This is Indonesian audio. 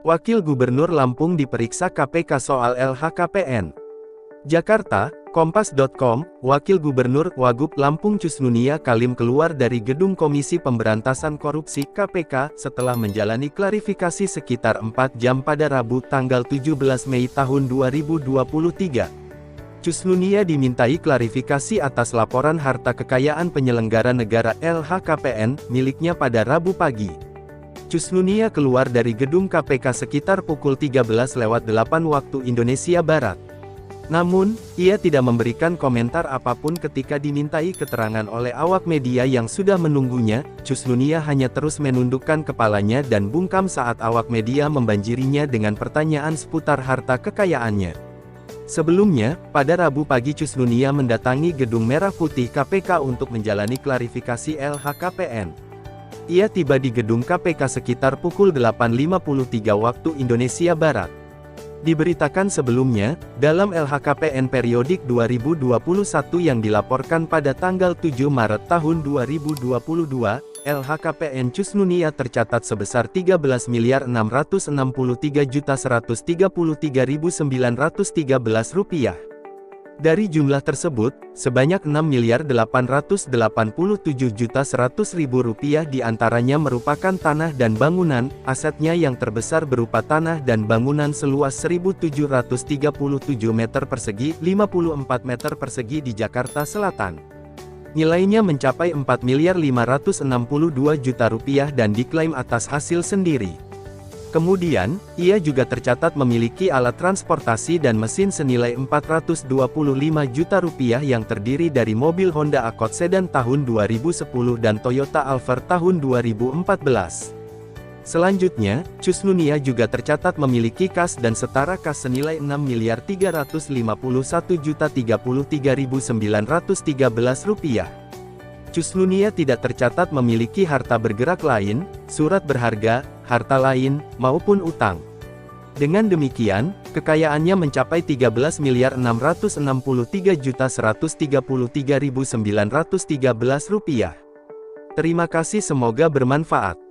Wakil Gubernur Lampung diperiksa KPK soal LHKPN. Jakarta, Kompas.com, Wakil Gubernur Wagub Lampung Cusnunia Kalim keluar dari gedung Komisi Pemberantasan Korupsi (KPK) setelah menjalani klarifikasi sekitar 4 jam pada Rabu tanggal 17 Mei tahun 2023. Cusnunia dimintai klarifikasi atas laporan harta kekayaan penyelenggara negara LHKPN miliknya pada Rabu pagi. Cusnunia keluar dari gedung KPK sekitar pukul 13.08 waktu Indonesia Barat. Namun, ia tidak memberikan komentar apapun ketika dimintai keterangan oleh awak media yang sudah menunggunya. Cusnunia hanya terus menundukkan kepalanya dan bungkam saat awak media membanjirinya dengan pertanyaan seputar harta kekayaannya. Sebelumnya, pada Rabu pagi Cusnunia mendatangi Gedung Merah Putih KPK untuk menjalani klarifikasi LHKPN. Ia tiba di gedung KPK sekitar pukul 8.53 waktu Indonesia Barat. Diberitakan sebelumnya, dalam LHKPN periodik 2021 yang dilaporkan pada tanggal 7 Maret tahun 2022, LHKPN Cusnunia tercatat sebesar Rp13.663.133.913. Dari jumlah tersebut, sebanyak Rp6.877.100.000 diantaranya merupakan tanah dan bangunan. Asetnya yang terbesar berupa tanah dan bangunan seluas 1.737 meter persegi, 54 meter persegi di Jakarta Selatan. Nilainya mencapai Rp4.562.000.000 dan diklaim atas hasil sendiri. Kemudian, ia juga tercatat memiliki alat transportasi dan mesin senilai Rp425 juta yang terdiri dari mobil Honda Accord sedan tahun 2010 dan Toyota Alphard tahun 2014. Selanjutnya, Cusnunia juga tercatat memiliki kas dan setara kas senilai Rp6.351.033.913. Cusnunia tidak tercatat memiliki harta bergerak lain, surat berharga, harta lain, maupun utang. Dengan demikian, kekayaannya mencapai Rp13.663.133.913. Terima kasih, semoga bermanfaat.